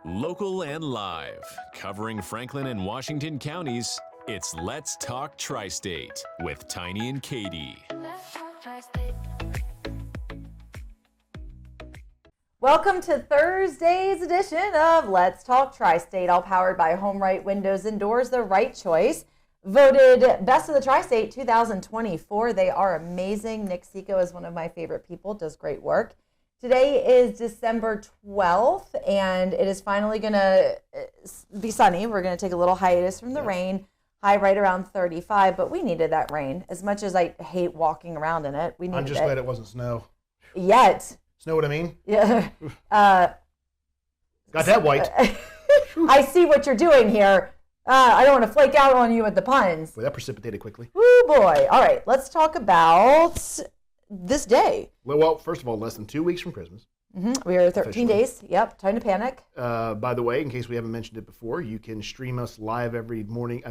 Local and live, covering Franklin and Washington counties, it's Let's Talk Tri-State with Tiny and Katie. Welcome to Thursday's edition of Let's Talk Tri-State, all powered by Home Right Windows and Doors, the right choice. Voted Best of the Tri-State 2024. They are amazing. Nick Seco is one of my favorite people, does great work. Today is December 12th, and it is finally going to be sunny. We're going to take a little hiatus from the rain, high right around 35, but we needed that rain. As much as I hate walking around in it, we needed it. I'm just glad it wasn't snow. Yet. Know what I mean? Yeah. Got that white. I see what you're doing here. I don't want to flake out on you with the puns. Boy, that precipitated quickly. Woo boy. All right, let's talk about this day. Well, first of all, less than 2 weeks from Christmas. We are 13 days. Yep, time to panic. By the way, in case we haven't mentioned it before, you can stream us live every afternoon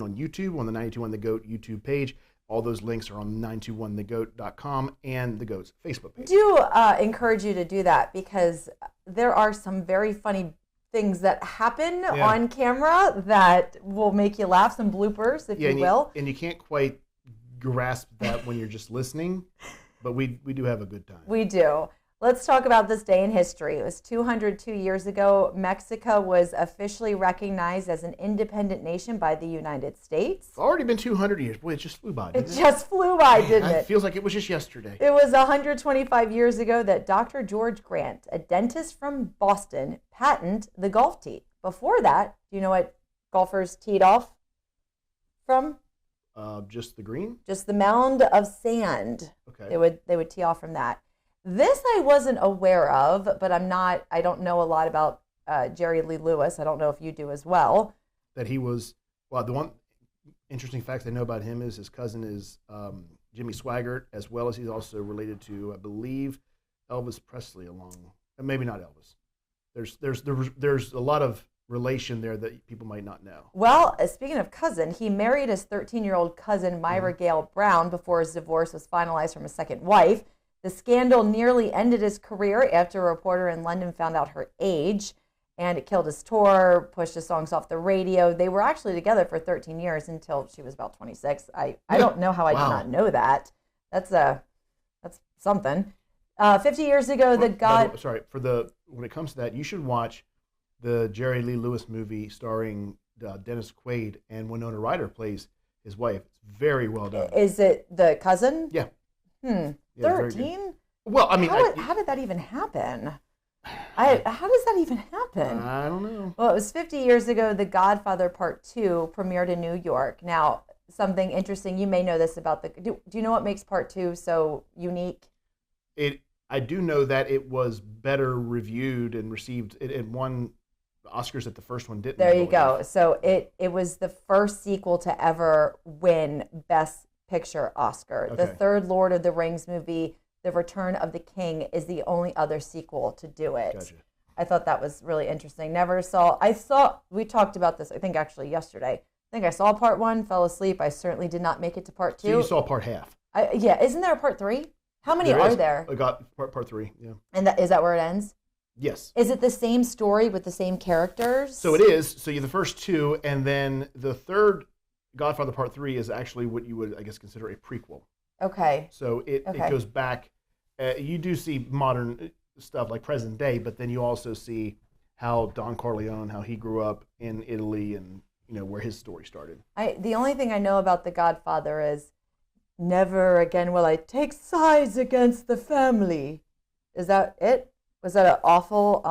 on YouTube on the 921 The GOAT YouTube page. All those links are on 921thegoat.com and The GOAT's Facebook page. Do encourage you to do that because there are some very funny things that happen on camera that will make you laugh, some bloopers, if you will. And you can't quite grasp that when you're just listening, but we do have a good time. We do. Let's talk about this day in history. It was 202 years ago. Mexico was officially recognized as an independent nation by the United States. It's already been 200 years. Boy, it just flew by, didn't it? It just flew by, didn't it? It feels like it was just yesterday. It was 125 years ago that Dr. George Grant, a dentist from Boston, patented the golf tee. Before that, do you know what golfers teed off from? Just the green? Just the mound of sand. Okay. They would tee off from that. This I wasn't aware of, but I don't know a lot about Jerry Lee Lewis. I don't know if you do as well. That he was, the one interesting fact I know about him is his cousin is Jimmy Swaggart, as well as he's also related to, I believe, Elvis Presley maybe not Elvis. There's a lot of relation there that people might not know. Well, speaking of cousin, he married his 13-year-old cousin, Myra Gale Brown, before his divorce was finalized from his second wife. The scandal nearly ended his career after a reporter in London found out her age, and it killed his tour, pushed his songs off the radio. They were actually together for 13 years until she was about 26. I don't know how I did not know that. That's something. 50 years ago, when it comes to that, you should watch the Jerry Lee Lewis movie starring Dennis Quaid, and Winona Ryder plays his wife. It's very well done. Is it the cousin? Yeah. Yeah, 13? Well, I mean, how did that even happen? How does that even happen? I don't know. Well, it was 50 years ago. The Godfather Part 2 premiered in New York. Now, something interesting, you may know this about do you know what makes Part 2 so unique? I do know that it was better reviewed and received. It won Oscars that the first one didn't. There you go. So it was the first sequel to ever win Best Picture Oscar. Okay. The third Lord of the Rings movie, The Return of the King, is the only other sequel to do it. Gotcha. I thought that was really interesting. We talked about this, I think actually yesterday. I think I saw part 1, fell asleep. I certainly did not make it to part 2. So you saw part half. Isn't there a part 3? How many are there? I got part 3, yeah. And is that where it ends? Yes. Is it the same story with the same characters? So it is. So you have the first 2, and then the third Godfather Part 3 is actually what you would, I guess, consider a prequel. Okay. So it goes back. You do see modern stuff like present day, but then you also see how Don Corleone, how he grew up in Italy, and where his story started. The only thing I know about The Godfather is never again will I take sides against the family. Is that it? Was that an awful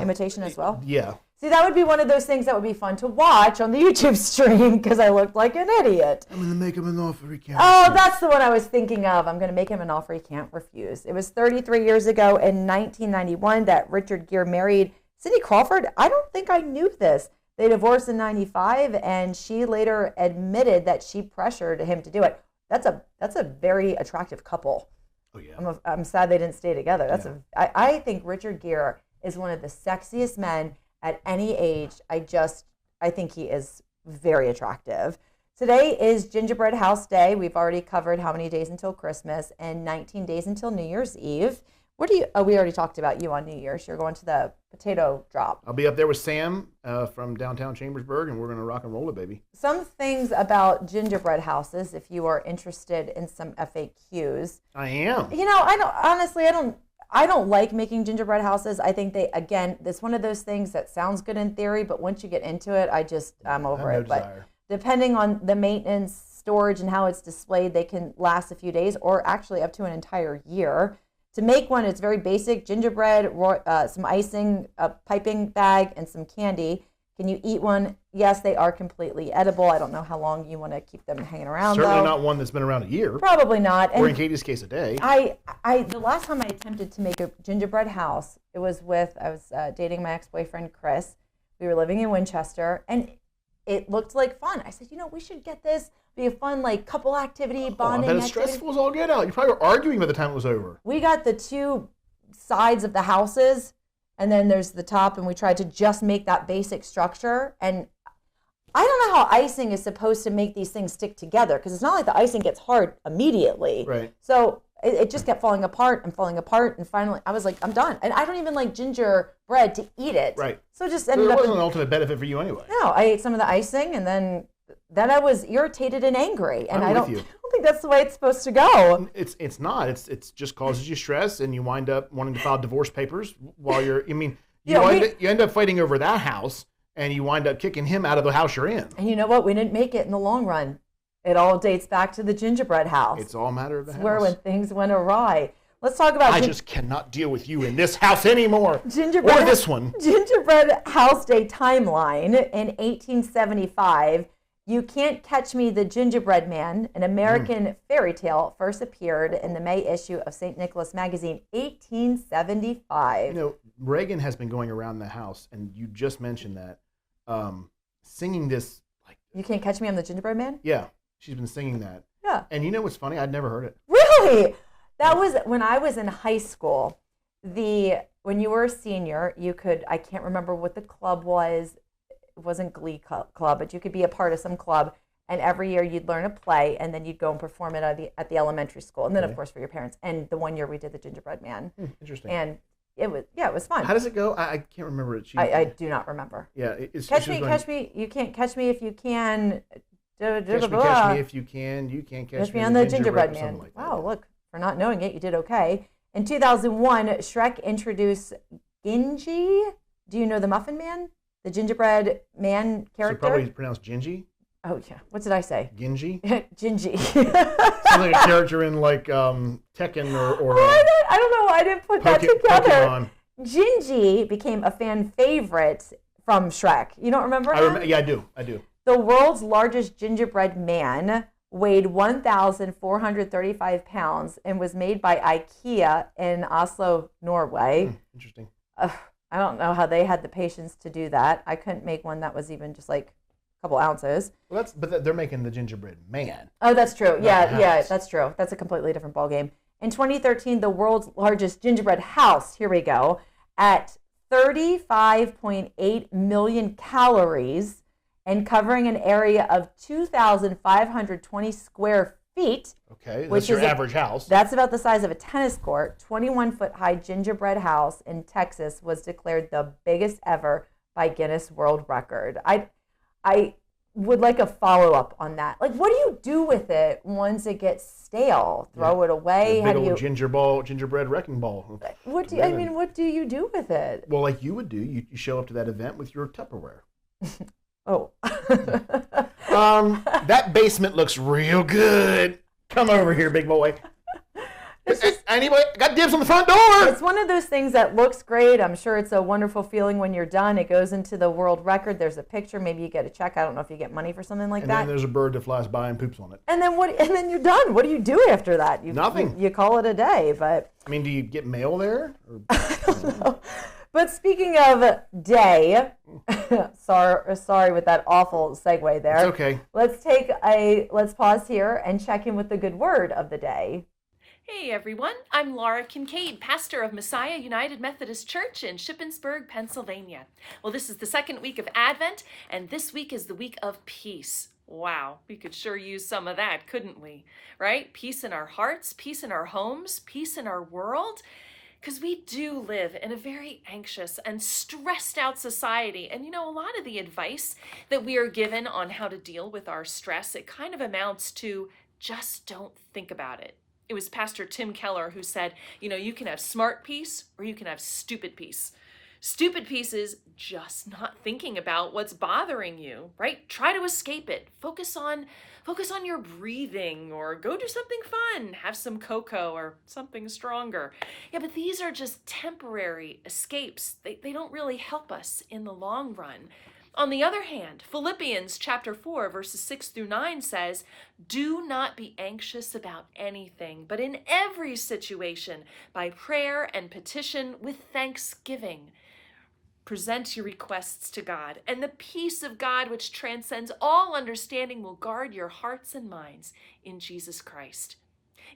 imitation as well? Yeah. See, that would be one of those things that would be fun to watch on the YouTube stream because I looked like an idiot. I'm going to make him an offer he can't refuse. Oh, that's the one I was thinking of. I'm going to make him an offer he can't refuse. It was 33 years ago in 1991 that Richard Gere married Cindy Crawford. I don't think I knew this. They divorced in 95, and she later admitted that she pressured him to do it. That's a very attractive couple. Oh, yeah. I'm sad they didn't stay together. I think Richard Gere is one of the sexiest men at any age. I think he is very attractive. Today is Gingerbread House Day. We've already covered how many days until Christmas and 19 days until New Year's Eve. What do you? Oh, we already talked about you on New Year's. You're going to the potato drop. I'll be up there with Sam from downtown Chambersburg, and we're going to rock and roll it, baby. Some things about gingerbread houses, if you are interested in some FAQs. I am. You know, I don't like making gingerbread houses. I think it's one of those things that sounds good in theory, but once you get into it, I'm over it. Desire. But depending on the maintenance, storage, and how it's displayed, they can last a few days or actually up to an entire year. To make one, it's very basic: gingerbread, some icing, a piping bag, and some candy. Can you eat one? Yes, they are completely edible. I don't know how long you want to keep them hanging around. Certainly though. not one that's been around a year. Probably not. Or in Katie's case, a day. The last time I attempted to make a gingerbread house, I was dating my ex-boyfriend Chris. We were living in Winchester, and it looked like fun. I said, we should get this. Be a fun couple activity, bonding I bet it's activity. stressful as all get out. You probably were arguing by the time it was over. We got the two sides of the houses, and then there's the top, and we tried to just make that basic structure. And I don't know how icing is supposed to make these things stick together, because it's not like the icing gets hard immediately. Right. So it just kept falling apart, and finally I was like, I'm done. And I don't even like gingerbread to eat it. Right. So it just So ended it up wasn't an ultimate benefit for you anyway. No, I ate some of the icing, and then I was irritated and angry, and I'm I don't with you. think that's the way it's supposed to go. It's not. It's just causes you stress, and you wind up wanting to file divorce papers while you're. You end up fighting over that house, and you wind up kicking him out of the house you're in. And you know what? We didn't make it in the long run. It all dates back to the gingerbread house. It's all a matter of the house. Where when things went awry. Let's talk about. I just cannot deal with you in this house anymore. Gingerbread. Or this one. Gingerbread House Day timeline in 1875. You Can't Catch Me, the Gingerbread Man, an American fairy tale, first appeared in the May issue of St. Nicholas Magazine, 1875. Reagan has been going around the house, and you just mentioned that, singing this. You Can't Catch Me, I'm the Gingerbread Man? Yeah, she's been singing that. Yeah. And you know what's funny? I'd never heard it. Really? That was when I was in high school. When you were a senior, I can't remember what the club was. It wasn't Glee Club, but you could be a part of some club, and every year you'd learn a play, and then you'd go and perform it at the elementary school, and then of course for your parents. And the one year we did the Gingerbread Man. Interesting. And it was fun. How does it go? I can't remember it. I do not remember. Yeah, catch me. You can't catch me if you can. Catch me if you can. You can't catch me on the gingerbread man. Man. Wow, look, for not knowing it, you did okay. In 2001, Shrek introduced Gingy. Do you know the Muffin Man? The gingerbread man character? So probably pronounced Gingy? Oh, yeah. What did I say? Gingy? Gingy. Sounds like a character in Tekken or I don't know why I didn't put that together. Pokemon. Gingy became a fan favorite from Shrek. You don't remember him? Yeah, I do. The world's largest gingerbread man weighed 1,435 pounds and was made by IKEA in Oslo, Norway. Interesting. I don't know how they had the patience to do that. I couldn't make one that was even just like a couple ounces. Well, but they're making the gingerbread man. Oh, that's true. Yeah, that's true. That's a completely different ballgame. In 2013, the world's largest gingerbread house, here we go, at 35.8 million calories and covering an area of 2,520 square feet. Okay, that's your average house. That's about the size of a tennis court. 21-foot-high gingerbread house in Texas was declared the biggest ever by Guinness World Record. I would like a follow-up on that. Like, what do you do with it once it gets stale? Throw it away? Big old gingerbread wrecking ball. What do you do with it? Well, like you would do, you show up to that event with your Tupperware. Oh. That basement looks real good. Come over here, big boy. Anybody got dibs on the front door? It's one of those things that looks great. I'm sure it's a wonderful feeling when you're done. It goes into the world record. There's a picture. Maybe you get a check. I don't know if you get money for something like that. And then there's a bird that flies by and poops on it. And then you're done. What do you do after that? Nothing. You call it a day. But I mean, do you get mail there? I don't know. But speaking of day, sorry with that awful segue there. It's okay. Let's pause here and check in with the good word of the day. Hey everyone, I'm Laura Kincaid, pastor of Messiah United Methodist Church in Shippensburg, Pennsylvania. Well, this is the second week of Advent, and this week is the week of peace. Wow, we could sure use some of that, couldn't we? Right? Peace in our hearts, peace in our homes, peace in our world. Because we do live in a very anxious and stressed out society. And a lot of the advice that we are given on how to deal with our stress, it kind of amounts to just don't think about it. It was Pastor Tim Keller who said, you can have smart peace or you can have stupid peace. Stupid peace is just not thinking about what's bothering you, right? Try to escape it. Focus on your breathing, or go do something fun. Have some cocoa or something stronger. Yeah, but these are just temporary escapes. They don't really help us in the long run. On the other hand, Philippians chapter 4, verses 6 through 9 says, "Do not be anxious about anything, but in every situation, by prayer and petition with thanksgiving, present your requests to God, and the peace of God, which transcends all understanding, will guard your hearts and minds in Jesus Christ."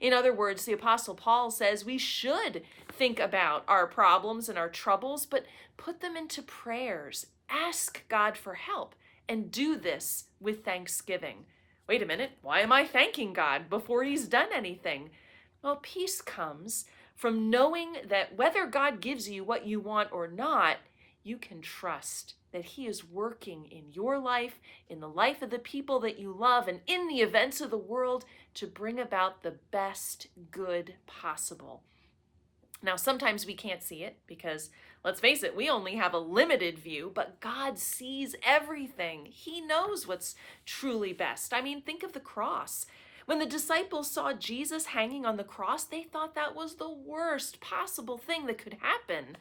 In other words, the Apostle Paul says we should think about our problems and our troubles, but put them into prayers. Ask God for help, and do this with thanksgiving. Wait a minute, why am I thanking God before he's done anything? Well, peace comes from knowing that whether God gives you what you want or not, you can trust that he is working in your life, in the life of the people that you love, and in the events of the world to bring about the best good possible. Now, sometimes we can't see it because, let's face it, we only have a limited view, but God sees everything. He knows what's truly best. I mean, think of the cross. When the disciples saw Jesus hanging on the cross, they thought that was the worst possible thing that could happen.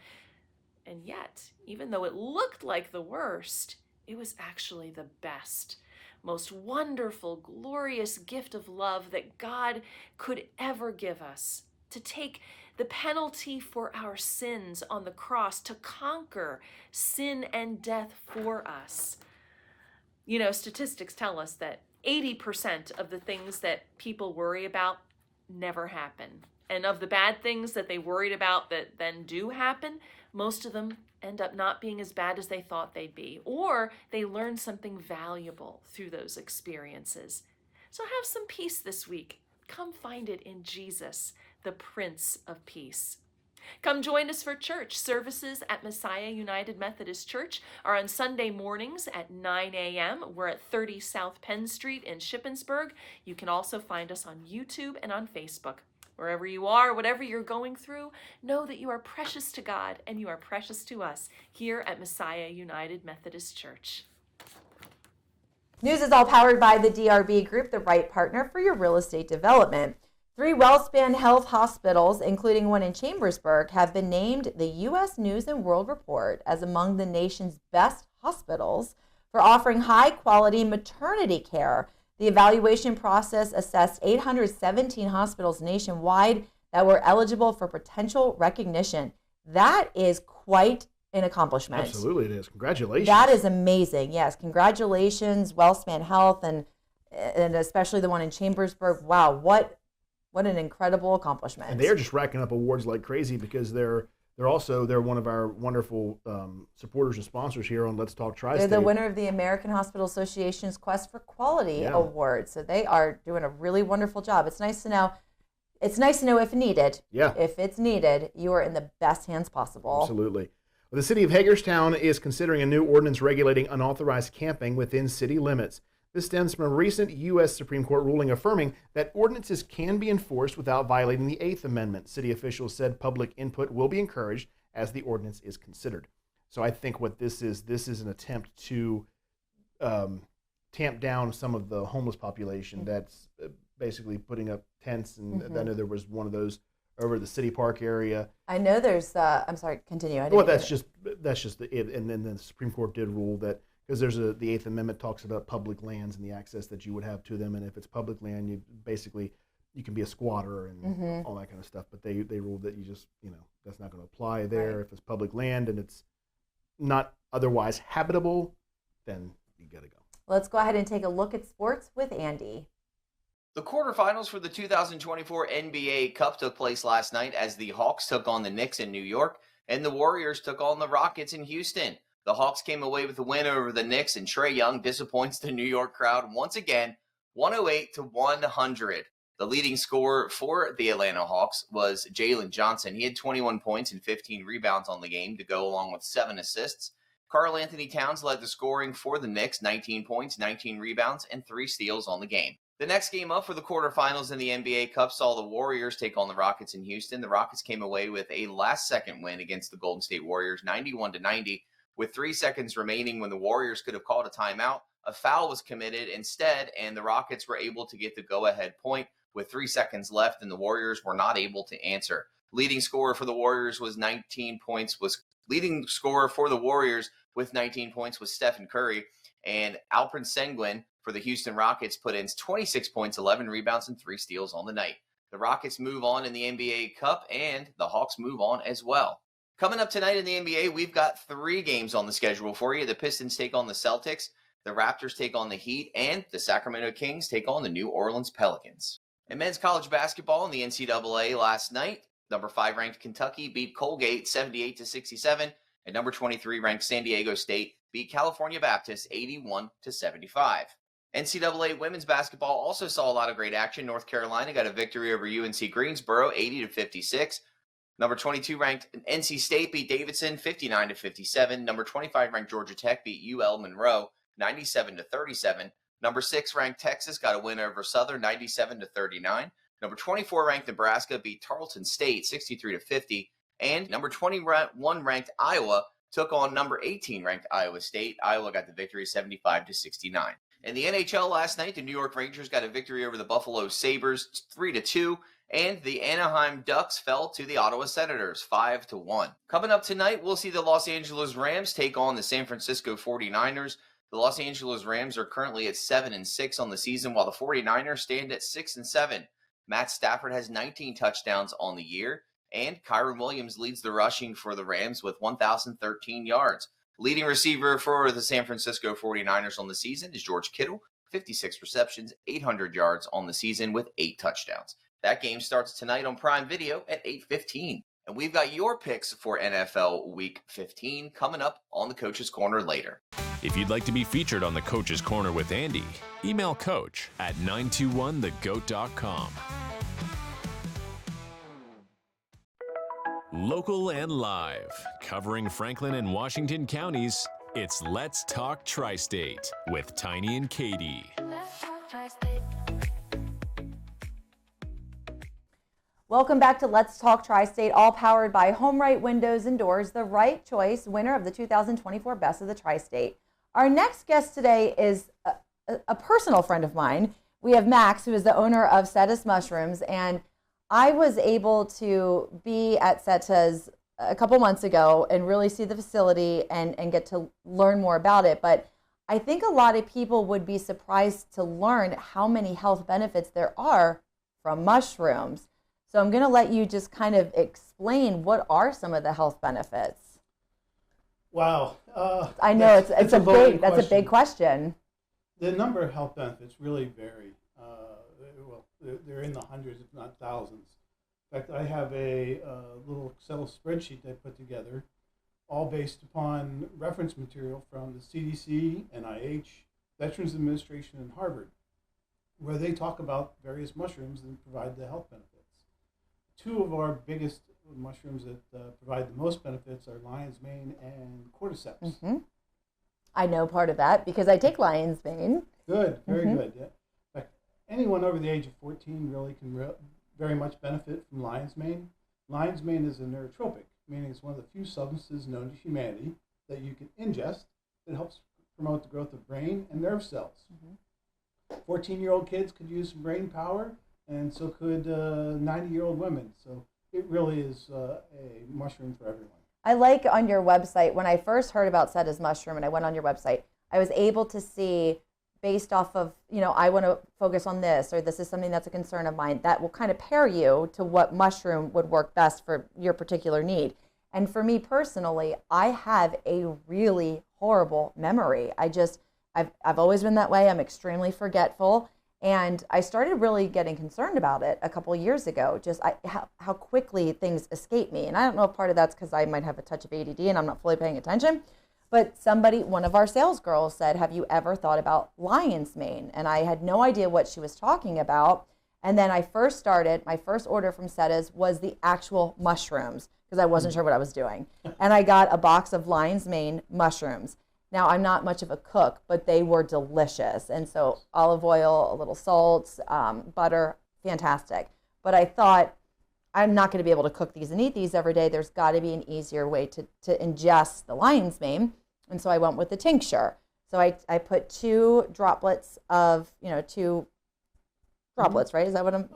And yet, even though it looked like the worst, it was actually the best, most wonderful, glorious gift of love that God could ever give us, to take the penalty for our sins on the cross, to conquer sin and death for us. Statistics tell us that 80% of the things that people worry about never happen. And of the bad things that they worried about that then do happen, most of them end up not being as bad as they thought they'd be, or they learn something valuable through those experiences. So have some peace this week. Come find it in Jesus, the Prince of Peace. Come join us for church. Services at Messiah United Methodist Church are on Sunday mornings at 9 a.m. We're at 30 South Penn Street in Shippensburg. You can also find us on YouTube and on Facebook. Wherever you are, whatever you're going through, know that you are precious to God and you are precious to us here at Messiah United Methodist Church. News is all powered by the DRB Group, the right partner for your real estate development. 3 WellSpan Health hospitals, including one in Chambersburg, have been named the U.S. News & World Report as among the nation's best hospitals for offering high-quality maternity care. The evaluation process assessed 817 hospitals nationwide that were eligible for potential recognition. That is quite an accomplishment. Absolutely, it is. Congratulations. That is amazing. Yes, congratulations, WellSpan Health, and especially the one in Chambersburg. Wow, what an incredible accomplishment. And they're just racking up awards like crazy because they're one of our wonderful supporters and sponsors here on Let's Talk Tri-State. They're the winner of the American Hospital Association's Quest for Quality Award. So they are doing a really wonderful job. It's nice to know. It's nice to know if needed. Yeah. If it's needed, you are in the best hands possible. Absolutely. Well, the city of Hagerstown is considering a new ordinance regulating unauthorized camping within city limits. This stems from a recent U.S. Supreme Court ruling affirming that ordinances can be enforced without violating the Eighth Amendment. City officials said public input will be encouraged as the ordinance is considered. So I think what this is an attempt to tamp down some of the homeless population that's basically putting up tents. And I know there was one of those over the City Park area. I know there's, I'm sorry, continue. Well, that's just it. And then the Supreme Court did rule that, because the Eighth Amendment talks about public lands and the access that you would have to them, and if it's public land, you can be a squatter and all that kind of stuff. But they ruled that that's not going to apply there. Right. If it's public land and it's not otherwise habitable, then you got to go. Let's go ahead and take a look at sports with Andy. The quarterfinals for the 2024 NBA Cup took place last night as the Hawks took on the Knicks in New York and the Warriors took on the Rockets in Houston. The Hawks came away with the win over the Knicks, and Trae Young disappoints the New York crowd once again, 108-100. The leading scorer for the Atlanta Hawks was Jalen Johnson. He had 21 points and 15 rebounds on the game to go along with 7 assists. Karl Anthony Towns led the scoring for the Knicks, 19 points, 19 rebounds, and 3 steals on the game. The next game up for the quarterfinals in the NBA Cup saw the Warriors take on the Rockets in Houston. The Rockets came away with a last-second win against the Golden State Warriors, 91-90. With 3 seconds remaining when the Warriors could have called a timeout, a foul was committed instead, and the Rockets were able to get the go-ahead point with 3 seconds left, and the Warriors were not able to answer. Leading scorer for the Warriors with 19 points was Stephen Curry, and Alperen Sengun for the Houston Rockets put in 26 points, 11 rebounds, and 3 steals on the night. The Rockets move on in the NBA Cup, and the Hawks move on as well. Coming up tonight in the NBA, we've got 3 games on the schedule for you. The Pistons take on the Celtics, the Raptors take on the Heat, and the Sacramento Kings take on the New Orleans Pelicans. In men's college basketball in the NCAA last night, number 5 ranked Kentucky beat Colgate 78-67, and number 23 ranked San Diego State beat California Baptist 81-75. NCAA women's basketball also saw a lot of great action. North Carolina got a victory over UNC Greensboro 80-56. Number 22 ranked NC State beat Davidson 59-57. Number 25 ranked Georgia Tech beat UL Monroe 97-37. Number 6 ranked Texas got a win over Southern 97-39. Number 24 ranked Nebraska beat Tarleton State 63-50. And number 21 ranked Iowa took on number 18 ranked Iowa State. Iowa got the victory 75-69. In the NHL last night, the New York Rangers got a victory over the Buffalo Sabres 3-2. And the Anaheim Ducks fell to the Ottawa Senators 5-1. Coming up tonight, we'll see the Los Angeles Rams take on the San Francisco 49ers. The Los Angeles Rams are currently at 7-6 on the season, while the 49ers stand at 6-7. Matt Stafford has 19 touchdowns on the year, and Kyron Williams leads the rushing for the Rams with 1,013 yards. Leading receiver for the San Francisco 49ers on the season is George Kittle, 56 receptions, 800 yards on the season with 8 touchdowns. That game starts tonight on Prime Video at 8:15. And we've got your picks for NFL Week 15 coming up on the Coach's Corner later. If you'd like to be featured on the Coach's Corner with Andy, email coach at 921thegoat.com. Local and live, covering Franklin and Washington counties, it's Let's Talk Tri-State with Tiny and Katie. Welcome back to Let's Talk Tri-State, all powered by Home Right Windows and Doors, the right choice, winner of the 2024 Best of the Tri-State. Our next guest today is a personal friend of mine. We have Max, who is the owner of Setta's Mushrooms, and I was able to be at Setta's a couple months ago and really see the facility and get to learn more about it. But I think a lot of people would be surprised to learn how many health benefits there are from mushrooms. So I'm going to let you just kind of explain what are some of the health benefits. Wow. I know that's a big question. The number of health benefits really vary. They're in the hundreds, if not thousands. In fact, I have a little Excel spreadsheet I put together, all based upon reference material from the CDC, NIH, Veterans Administration, and Harvard, where they talk about various mushrooms and provide the health benefits. 2 of our biggest mushrooms that provide the most benefits are lion's mane and cordyceps. Mm-hmm. I know part of that because I take lion's mane. Good, very good. Yeah. In fact, anyone over the age of 14 really can very much benefit from lion's mane. Lion's mane is a neurotropic, meaning it's one of the few substances known to humanity that you can ingest that helps promote the growth of brain and nerve cells. 14-year-old kids could use some brain power, and so could 90-year-old women. So it really is a mushroom for everyone. I like on your website, when I first heard about Setta's Mushroom and I went on your website, I was able to see based off of, I want to focus on this, or this is something that's a concern of mine, that will kind of pair you to what mushroom would work best for your particular need. And for me personally, I have a really horrible memory. I've always been that way. I'm extremely forgetful. And I started really getting concerned about it a couple years ago, how quickly things escape me. And I don't know if part of that's because I might have a touch of ADD and I'm not fully paying attention. But one of our sales girls said, have you ever thought about lion's mane? And I had no idea what she was talking about. And then I first started, my first order from Setta's was the actual mushrooms because I wasn't sure what I was doing. And I got a box of lion's mane mushrooms. Now, I'm not much of a cook, but they were delicious. And so olive oil, a little salt, butter, fantastic. But I thought, I'm not going to be able to cook these and eat these every day. There's got to be an easier way to ingest the lion's mane. And so I went with the tincture. So I put 2 droplets of, 2 droplets, right? Is that what I'm...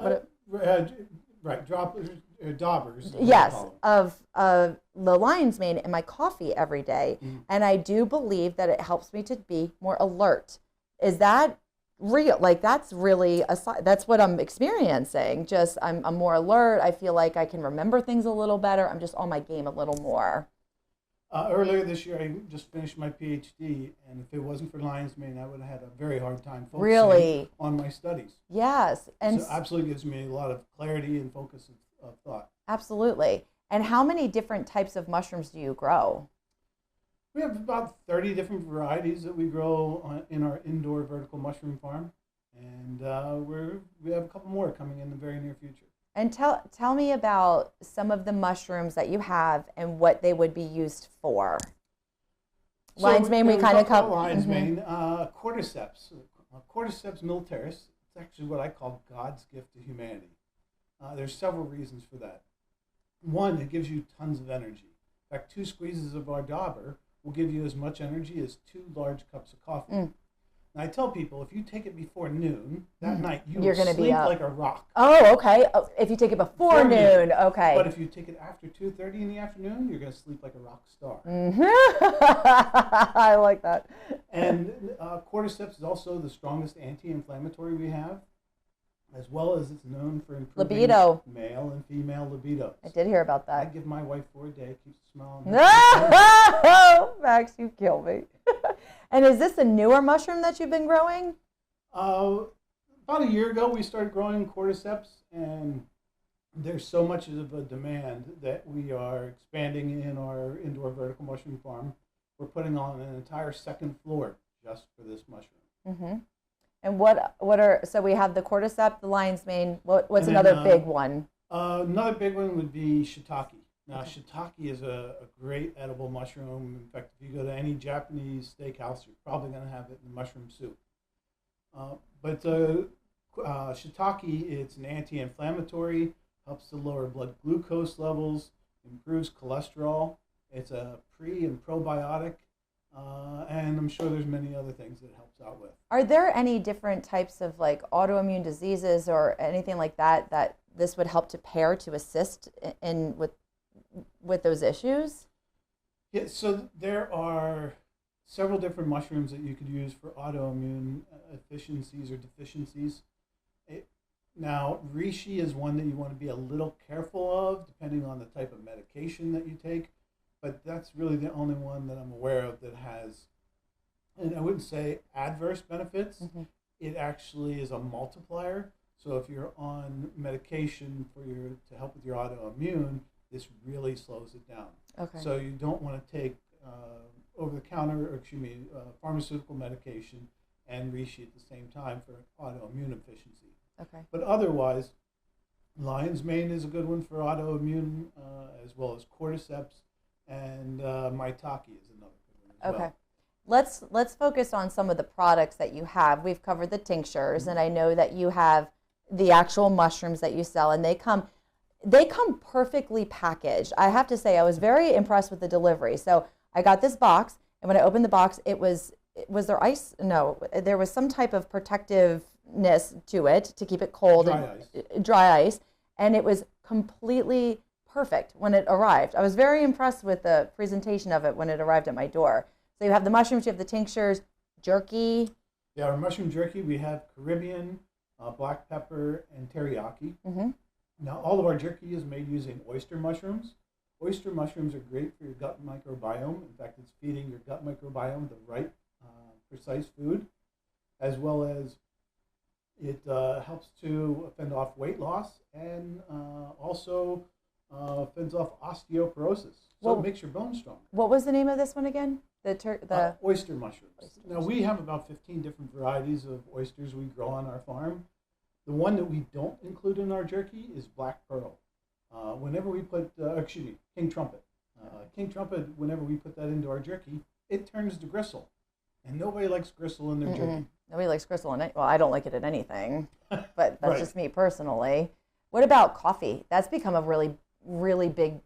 Right, droplets, daubers. Yes, of the lion's mane in my coffee every day. And I do believe that it helps me to be more alert. Is that real? Like, that's really, that's what I'm experiencing. Just, I'm more alert. I feel like I can remember things a little better. I'm just on my game a little more. Earlier this year, I just finished my PhD, and if it wasn't for lion's mane, I would have had a very hard time focusing on my studies. Yes. And so absolutely gives me a lot of clarity and focus of thought. Absolutely. And how many different types of mushrooms do you grow? We have about 30 different varieties that we grow in our indoor vertical mushroom farm, and we have a couple more coming in the very near future. And tell me about some of the mushrooms that you have and what they would be used for. Lion's mane, we kind of cover. Lion's mane, cordyceps. Cordyceps militaris. It's actually what I call God's gift to humanity. There's several reasons for that. One, it gives you tons of energy. In fact, 2 squeezes of our dauber will give you as much energy as 2 large cups of coffee. And I tell people, if you take it before noon, that night you're going to sleep like a rock. Oh, okay. Oh, if you take it before noon, okay. But if you take it after 2:30 in the afternoon, you're going to sleep like a rock star. I like that. And cordyceps is also the strongest anti-inflammatory we have, as well as it's known for improving libido, male and female libido. I did hear about that. I give my wife 4 a day, keeps smiling. No, Max, you kill me. And is this a newer mushroom that you've been growing? About a year ago, we started growing cordyceps, and there's so much of a demand that we are expanding in our indoor vertical mushroom farm. We're putting on an entire 2nd floor just for this mushroom. Mm-hmm. And what are, so we have the cordyceps, the lion's mane. What's another big one? Another big one would be shiitake. Now, shiitake is a great edible mushroom. In fact, if you go to any Japanese steakhouse, you're probably going to have it in mushroom soup. But shiitake, it's an anti-inflammatory, helps to lower blood glucose levels, improves cholesterol. It's a pre- and probiotic, and I'm sure there's many other things that it helps out with. Are there any different types of like autoimmune diseases or anything like that that this would help to pair to assist in with those issues? Yeah, so there are several different mushrooms that you could use for autoimmune efficiencies or deficiencies. Now, reishi is one that you want to be a little careful of, depending on the type of medication that you take, but that's really the only one that I'm aware of that has, and I wouldn't say adverse benefits. Mm-hmm. It actually is a multiplier. So if you're on medication to help with your autoimmune, this really slows it down. Okay. So you don't want to take over-the-counter, pharmaceutical medication and reishi at the same time for autoimmune efficiency. Okay. But otherwise, lion's mane is a good one for autoimmune, as well as cordyceps, and maitake is another good one as okay. well. Let's focus on some of the products that you have. We've covered the tinctures, mm-hmm. and I know that you have the actual mushrooms that you sell, and they come perfectly packaged. I have to say, I was very impressed with the delivery. So I got this box, and when I opened the box, was there ice? No, there was some type of protectiveness to it to keep it cold. Dry ice. And it was completely perfect when it arrived. I was very impressed with the presentation of it when it arrived at my door. So you have the mushrooms, you have the tinctures, jerky. Yeah, our mushroom jerky, we have Caribbean, black pepper, and teriyaki. Mm-hmm. Now, all of our jerky is made using oyster mushrooms. Oyster mushrooms are great for your gut microbiome. In fact, it's feeding your gut microbiome the right, precise food, as well as it helps to fend off weight loss and also fends off osteoporosis. So it makes your bones strong. What was the name of this one again? The oyster mushrooms. Now, we have about 15 different varieties of oysters we grow on our farm. The one that we don't include in our jerky is black pearl. Whenever we put, King Trumpet. King Trumpet, whenever we put that into our jerky, it turns to gristle. And nobody likes gristle in their jerky. Nobody likes gristle in it. Well, I don't like it in anything, but that's Right. just me personally. What about coffee? That's become a really, really big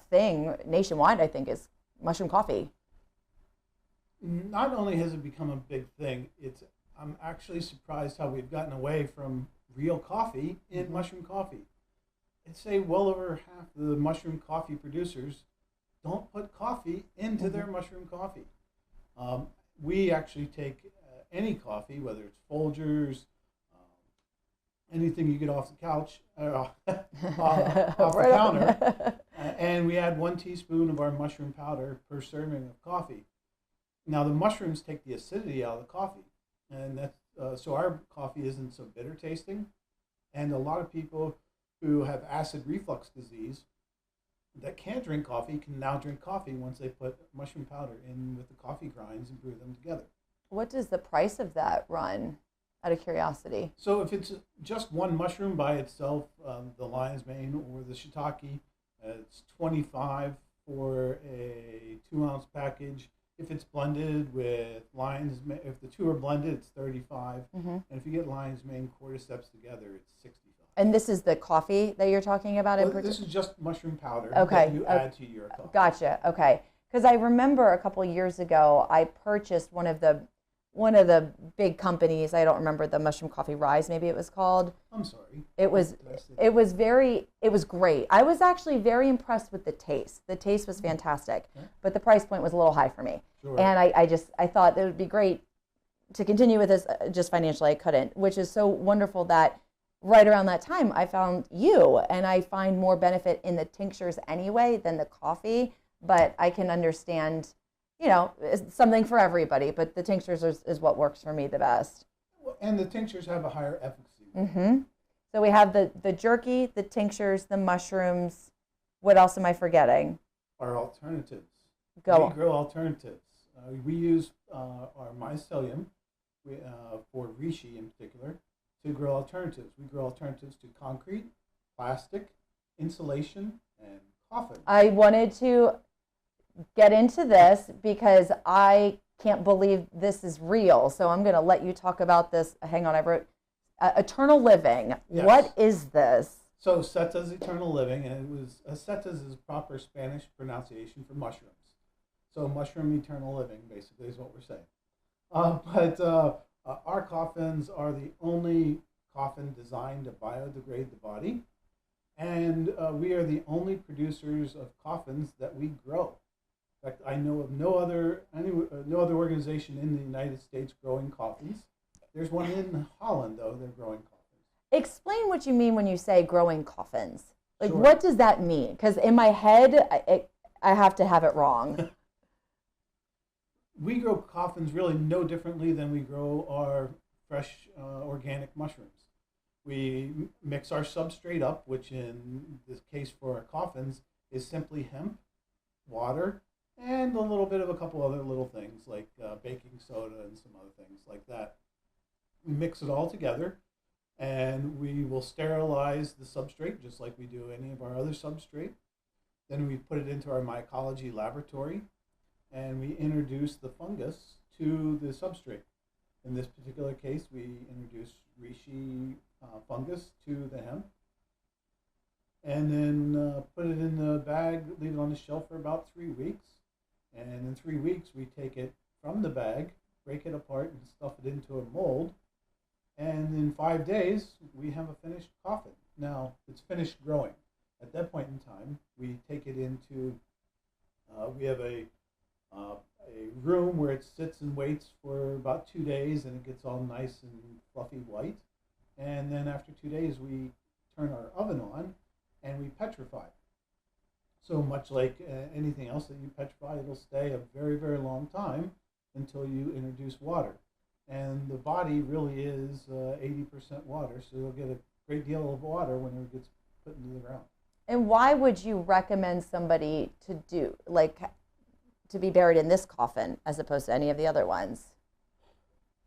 thing nationwide, I think, is mushroom coffee. Not only has it become a big thing, I'm actually surprised how we've gotten away from real coffee in mushroom coffee. I'd say well over half the mushroom coffee producers don't put coffee into their mushroom coffee. We actually take any coffee, whether it's Folgers, anything you get off the couch, off the counter, and we add 1 teaspoon of our mushroom powder per serving of coffee. Now the mushrooms take the acidity out of the coffee, and that's so our coffee isn't so bitter tasting. And a lot of people who have acid reflux disease that can't drink coffee can now drink coffee once they put mushroom powder in with the coffee grinds and brew them together. What does the price of that run, out of curiosity? So if it's just one mushroom by itself, the lion's mane or the shiitake, it's $25 for a 2-ounce package. If it's blended with lion's mane, if the two are blended, it's $35. And if you get lion's mane cordyceps together, it's $65. And this is the coffee that you're talking about in Well, particular? this is just mushroom powder Okay. that you add to your coffee. Gotcha. Okay. Because I remember a couple years ago, I purchased one of the big companies. I don't remember the mushroom coffee Rise. Maybe it was called. I'm sorry. It was great. I was actually very impressed with the taste. The taste was fantastic, but the price point was a little high for me. Sure. And I thought it would be great to continue with this. Just financially, I couldn't. Which is so wonderful that right around that time I found you, and I find more benefit in the tinctures anyway than the coffee. But I can understand, it's something for everybody. But the tinctures is what works for me the best. And the tinctures have a higher efficacy. Mm-hmm. So we have the jerky, the tinctures, the mushrooms. What else am I forgetting? Our alternatives. Go. We grow alternatives. We use our mycelium for reishi in particular to grow alternatives. We grow alternatives to concrete, plastic, insulation, and coffin. I wanted to get into this because I can't believe this is real. So I'm going to let you talk about this. Hang on, I wrote eternal living. Yes. What is this? So setas eternal living, and it was setas is proper Spanish pronunciation for mushrooms. So mushroom eternal living basically is what we're saying. But our coffins are the only coffin designed to biodegrade the body, and we are the only producers of coffins that we grow. In fact, I know of no other organization in the United States growing coffins. There's one in Holland, though. They're growing coffins. Explain what you mean when you say growing coffins. Like, Sure. what does that mean? Because in my head, I have to have it wrong. We grow coffins really no differently than we grow our fresh organic mushrooms. We mix our substrate up, which in this case for our coffins is simply hemp, water, and a little bit of a couple other little things like baking soda and some other things like that. We mix it all together, and we will sterilize the substrate just like we do any of our other substrate. Then we put it into our mycology laboratory, and we introduce the fungus to the substrate. In this particular case, we introduce reishi fungus to the hemp, and then put it in the bag, leave it on the shelf for about 3 weeks. And in 3 weeks, we take it from the bag, break it apart, and stuff it into a mold. And in 5 days, we have a finished coffin. Now, it's finished growing. At that point in time, we take it into, we have a room where it sits and waits for about 2 days, and it gets all nice and fluffy white. And then after 2 days, we turn our oven on and we petrify. So much like anything else that you petrify, it'll stay a very, very long time until you introduce water. And the body really is 80% water, so you'll get a great deal of water when it gets put into the ground. And why would you recommend somebody to be buried in this coffin as opposed to any of the other ones?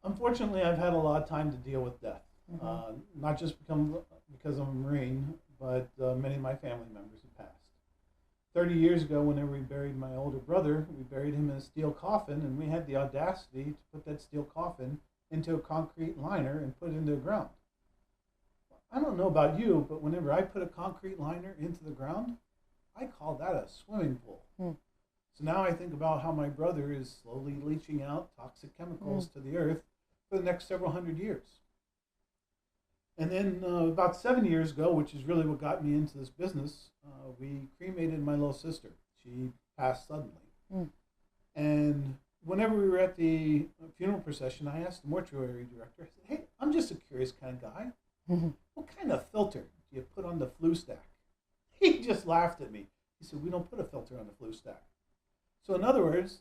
Unfortunately, I've had a lot of time to deal with death. Not just because I'm a Marine, but many of my family members have passed. 30 years ago, whenever we buried my older brother, we buried him in a steel coffin, and we had the audacity to put that steel coffin into a concrete liner and put it into the ground. I don't know about you, but whenever I put a concrete liner into the ground, I call that a swimming pool. So now I think about how my brother is slowly leaching out toxic chemicals to the earth for the next several hundred years. And then about 7 years ago, which is really what got me into this business, we cremated my little sister. She passed suddenly. And whenever we were at the funeral procession, I asked the mortuary director, I said, hey, I'm just a curious kind of guy. What kind of filter do you put on the flue stack? He just laughed at me. He said, we don't put a filter on the flue stack. So in other words,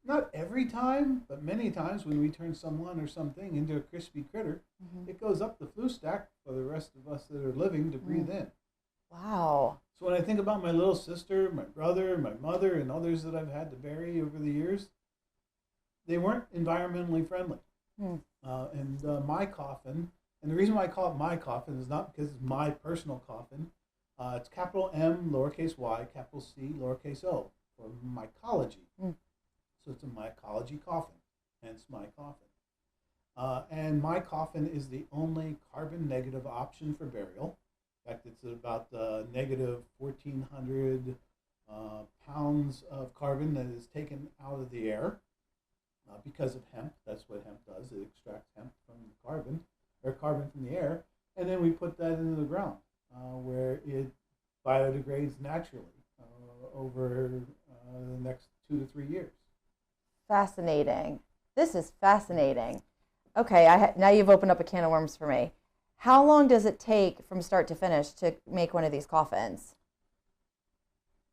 not every time, but many times when we turn someone or something into a crispy critter, it goes up the flue stack for the rest of us that are living to breathe in. Wow. So when I think about my little sister, my brother, my mother, and others that I've had to bury over the years, they weren't environmentally friendly. And my coffin, and the reason why I call it my coffin is not because it's my personal coffin. It's capital M, lowercase y, capital C, lowercase o, for mycology. So it's a mycology coffin, hence my coffin. And my coffin is the only carbon negative option for burial. In fact, it's about negative 1,400 pounds of carbon that is taken out of the air because of hemp. That's what hemp does. It extracts hemp from the carbon, or carbon from the air, and then we put that into the ground where it biodegrades naturally over the next 2 to 3 years. Fascinating. This is fascinating. Okay, now you've opened up a can of worms for me. How long does it take from start to finish to make one of these coffins?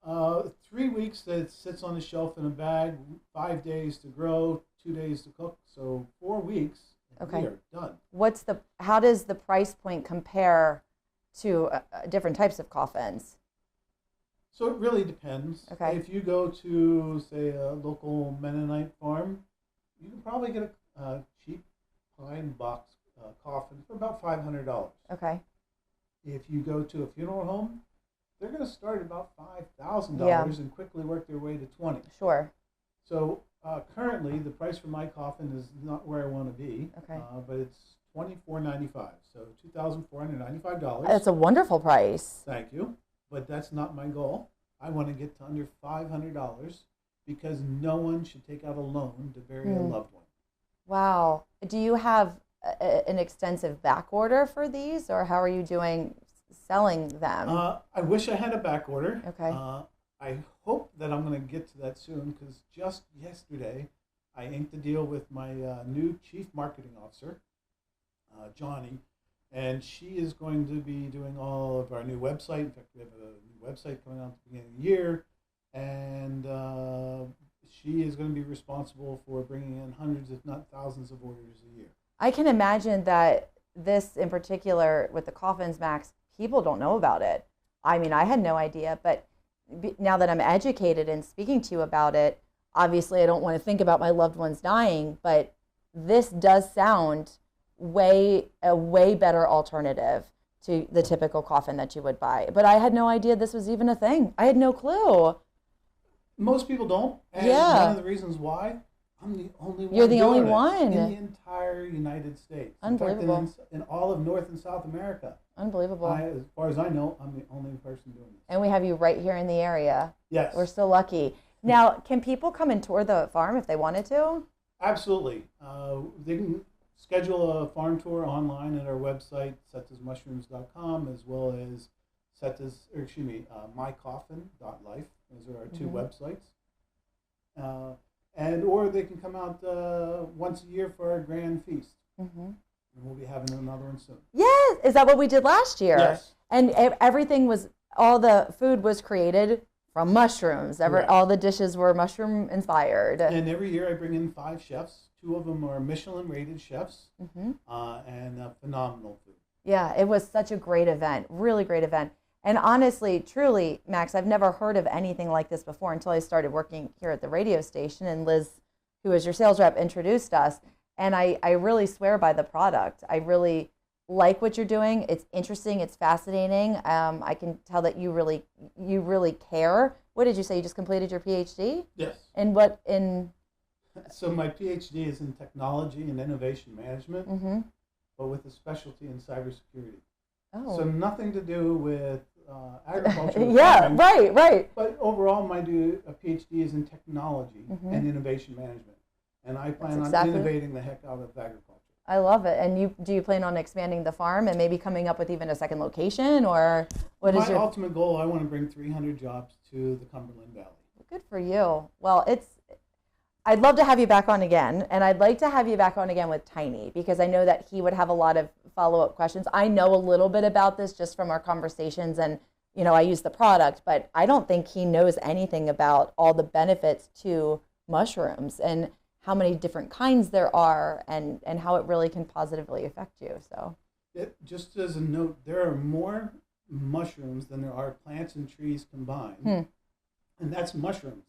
3 weeks that it sits on the shelf in a bag, 5 days to grow, 2 days to cook, so 4 weeks. Okay. We are done. How does the price point compare to different types of coffins? So it really depends. Okay. If you go to, say, a local Mennonite farm, you can probably get a cheap pine box coffin for about $500. Okay. If you go to a funeral home, they're going to start at about $5,000 and quickly work their way to $20,000. Sure. So currently, the price for my coffin is not where I want to be. Okay. But it's $2,495, so $2,495. That's a wonderful price. Thank you. But that's not my goal. I want to get to under $500 because no one should take out a loan to bury a loved one. Wow. Do you have an extensive back order for these, or how are you doing selling them? I wish I had a back order. Okay. I hope that I'm going to get to that soon because just yesterday I inked a deal with my new chief marketing officer, Johnny, and she is going to be doing all of our new website. In fact, we have a new website coming out at the beginning of the year, and she is going to be responsible for bringing in hundreds, if not thousands, of orders a year. I can imagine that this in particular with the coffins, Max, people don't know about it. I mean, I had no idea, but now that I'm educated and speaking to you about it, obviously I don't want to think about my loved ones dying, but this does sound a way better alternative to the typical coffin that you would buy. But I had no idea this was even a thing. I had no clue. Most people don't. And Yeah. one of the reasons why, I'm the only one. You're the only doing it one. in the entire United States. Unbelievable. In fact, in all of North and South America. Unbelievable. As far as I know, I'm the only person doing this. And we have you right here in the area. Yes. We're so lucky. Now, can people come and tour the farm if they wanted to? Absolutely. They can schedule a farm tour online at our website, setasmushrooms.com, as well as mycoffin.life. Those are our two websites. Or they can come out once a year for our grand feast. And we'll be having another one soon. Yes. Is that what we did last year? Yes. And all the food was created from mushrooms. Correct. All the dishes were mushroom inspired. And every year I bring in 5 chefs. 2 of them are Michelin-rated chefs, and phenomenal food. Yeah, it was such a great event, really great event. And honestly, truly, Max, I've never heard of anything like this before until I started working here at the radio station, and Liz, who is your sales rep, introduced us. And I really swear by the product. I really like what you're doing. It's interesting. It's fascinating. I can tell that you really care. What did you say? You just completed your PhD? Yes. And what in? So my PhD is in technology and innovation management, Mm-hmm. but with a specialty in cybersecurity. Oh. So nothing to do with agriculture. or Yeah. farming, Right. But overall, my PhD is in technology Mhm. and innovation management, and I plan exactly- on innovating the heck out of agriculture. I love it. And do you plan on expanding the farm and maybe coming up with even a second location, or what is My your ultimate goal? I want to bring 300 jobs to the Cumberland Valley. Good for you. Well, I'd love to have you back on again, and I'd like to have you back on again with Tiny, because I know that he would have a lot of follow-up questions. I know a little bit about this just from our conversations, and I use the product, but I don't think he knows anything about all the benefits to mushrooms and how many different kinds there are, and how it really can positively affect you. So Just as a note, there are more mushrooms than there are plants and trees combined, and that's mushrooms.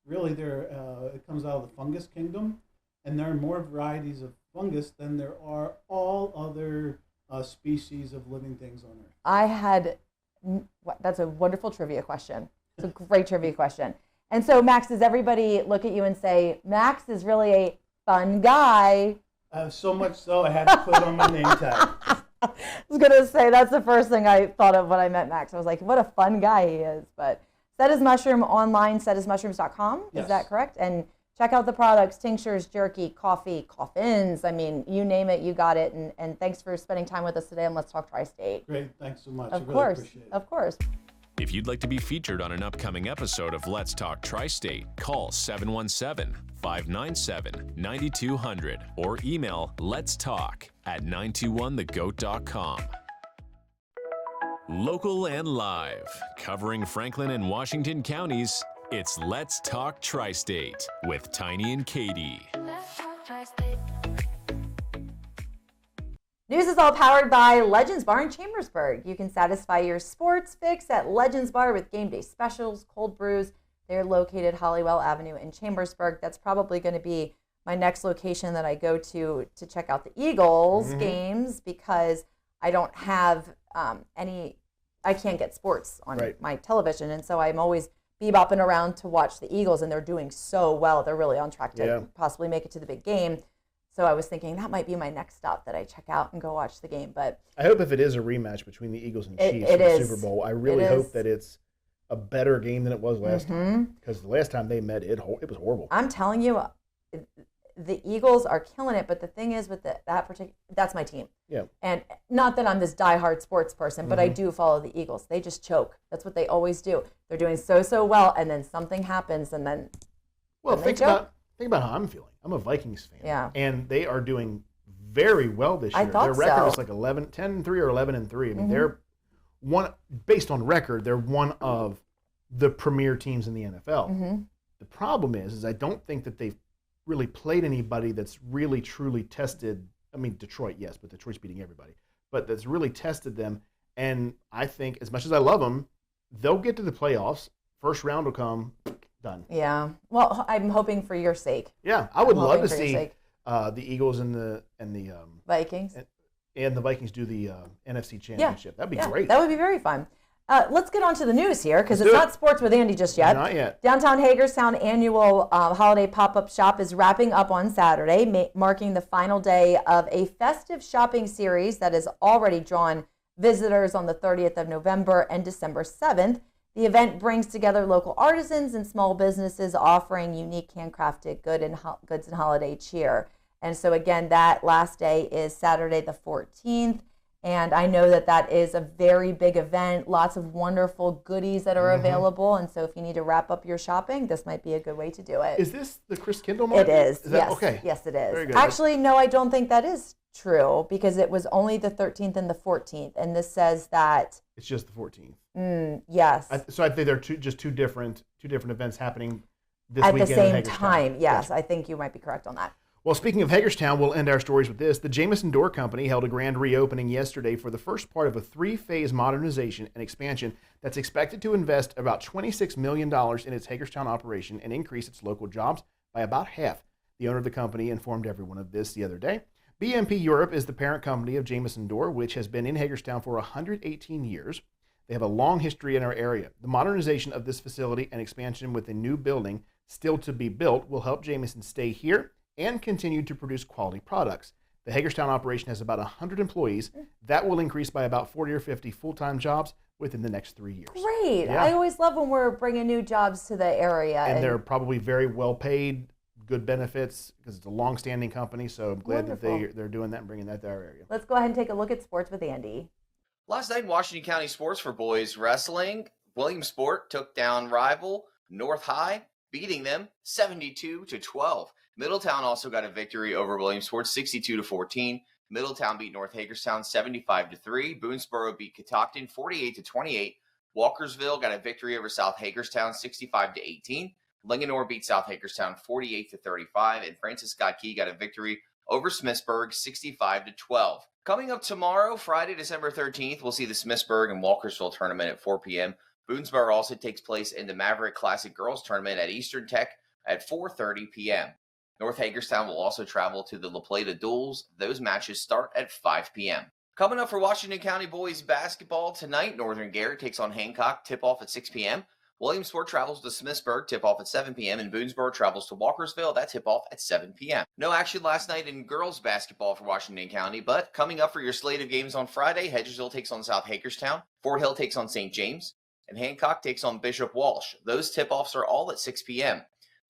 Really, it comes out of the fungus kingdom, and there are more varieties of fungus than there are all other species of living things on Earth. That's a wonderful trivia question. It's a great trivia question. And so, Max, does everybody look at you and say, Max is really a fun guy? So much so, I had to put it on my name tag. I was going to say, that's the first thing I thought of when I met Max. I was like, what a fun guy he is. But Set His Mushroom online, sethismushrooms.com. Is Yes. that correct? And check out the products, tinctures, jerky, coffee, coffins. I mean, you name it, you got it. And thanks for spending time with us today on Let's Talk Tri-State. Great, thanks so much. Of I really course, appreciate it. of course. If you'd like to be featured on an upcoming episode of Let's Talk Tri-State, call 717-597-9200 or email letstalk@921thegoat.com. Local and live, covering Franklin and Washington counties, it's Let's Talk Tri-State with Tiny and Katie. News is all powered by Legends Bar in Chambersburg. You can satisfy your sports fix at Legends Bar with game day specials, cold brews. They're located Hollywell Avenue in Chambersburg. That's probably going to be my next location that I go to check out the Eagles games, because I don't have I can't get sports on my television. And so I'm always bebopping around to watch the Eagles, and they're doing so well. They're really on track to possibly make it to the big game. So I was thinking that might be my next stop that I check out and go watch the game. But I hope if it is a rematch between the Eagles and Chiefs it for the is. Super Bowl, I really hope that it's a better game than it was last time. Because the last time they met, it was horrible. I'm telling you, the Eagles are killing it. But the thing is, with that's my team. Yeah. And not that I'm this diehard sports person, but I do follow the Eagles. They just choke. That's what they always do. They're doing so well, and then something happens, and then Think about how I'm feeling. I'm a Vikings fan. Yeah. And they are doing very well this year. I thought Their record so. is like 10-3 or 11-3. I mean, they're based on record, they're one of the premier teams in the NFL. The problem is I don't think that they've really played anybody that's really truly tested. I mean, Detroit, yes, but Detroit's beating everybody. But that's really tested them. And I think, as much as I love them, they'll get to the playoffs. First round will come. Done. Yeah. Well, I'm hoping for your sake. Yeah, I would love to for your see sake. the Eagles and the Vikings. and the Vikings do the NFC Championship. That'd be great. That would be very fun. Let's get on to the news here, because Let's it's do not it. sports with Andy just yet. Not yet. Downtown Hagerstown annual holiday pop-up shop is wrapping up on Saturday, marking the final day of a festive shopping series that has already drawn visitors on the 30th of November and December 7th. The event brings together local artisans and small businesses offering unique handcrafted goods and holiday cheer. And so again, that last day is Saturday the 14th. And I know that is a very big event, lots of wonderful goodies that are available. And so if you need to wrap up your shopping, this might be a good way to do it. Is this the Chris Kindle market? It is. That, yes. okay? Yes, it is. Very good. Actually, no, I don't think that is true, because it was only the 13th and the 14th. And this says that. It's just the 14th. Yes. So I think they're two different events happening this At the weekend in same Hagerstown. time. Yes, I think you might be correct on that. Well, speaking of Hagerstown, we'll end our stories with this. The Jameson Door Company held a grand reopening yesterday for the first part of a 3-phase modernization and expansion that's expected to invest about $26 million in its Hagerstown operation and increase its local jobs by about half. The owner of the company informed everyone of this the other day. BMP Europe is the parent company of Jameson Door, which has been in Hagerstown for 118 years. They have a long history in our area. The modernization of this facility and expansion with a new building still to be built will help Jameson stay here and continue to produce quality products. The Hagerstown operation has about 100 employees. That will increase by about 40 or 50 full-time jobs within the next 3 years. Great. Yeah. I always love when we're bringing new jobs to the area. And they're probably very well paid, good benefits, because it's a long-standing company, so I'm glad Wonderful. that they're doing that and bringing that to our area. Let's go ahead and take a look at sports with Andy. Last night in Washington County sports for boys wrestling, Williamsport took down rival North High, beating them 72-12. Middletown also got a victory over Williamsport 62-14. Middletown beat North Hagerstown 75-3. Boonesboro beat Catoctin 48-28. Walkersville got a victory over South Hagerstown 65-18. Linganore beat South Hagerstown 48-35, and Francis Scott Key got a victory over Smithsburg 65-12. Coming up tomorrow, Friday, December 13th, we'll see the Smithsburg and Walkersville tournament at 4 p.m. Boonesboro also takes place in the Maverick Classic Girls Tournament at Eastern Tech at 4:30 p.m. North Hagerstown will also travel to the La Plata Duels. Those matches start at 5 p.m. Coming up for Washington County boys basketball tonight, Northern Garrett takes on Hancock, tip-off at 6 p.m. Williamsport travels to Smithsburg, tip-off at 7 p.m. And Boonesboro travels to Walkersville, that tip-off at 7 p.m. No action last night in girls basketball for Washington County, but coming up for your slate of games on Friday, Hedgesville takes on South Hagerstown, Fort Hill takes on St. James, and Hancock takes on Bishop Walsh. Those tip-offs are all at 6 p.m.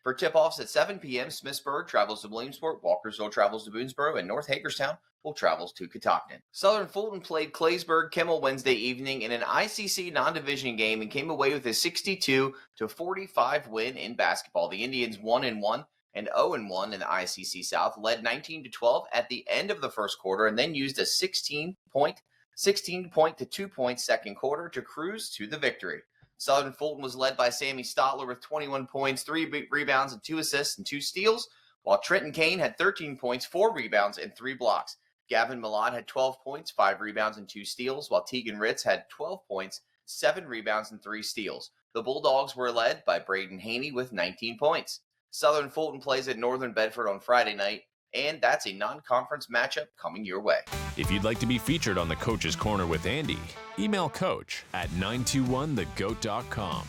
For tip-offs at 7 p.m., Smithsburg travels to Williamsport, Walkersville travels to Boonesboro, and North Hagerstown will travel to Catoctin. Southern Fulton played Claysburg Kimmel Wednesday evening in an ICC non-division game and came away with a 62-45 win in basketball. The Indians 1-1 and 0-1 in the ICC South, led 19-12 at the end of the first quarter, and then used a 16-point to 2-point second quarter to cruise to the victory. Southern Fulton was led by Sammy Stotler with 21 points, 3 rebounds, and 2 assists and 2 steals, while Trenton Kane had 13 points, 4 rebounds, and 3 blocks. Gavin Millot had 12 points, 5 rebounds, and 2 steals, while Tegan Ritz had 12 points, 7 rebounds, and 3 steals. The Bulldogs were led by Braden Haney with 19 points. Southern Fulton plays at Northern Bedford on Friday night, and that's a non-conference matchup coming your way. If you'd like to be featured on the Coach's Corner with Andy, email coach at 921thegoat.com.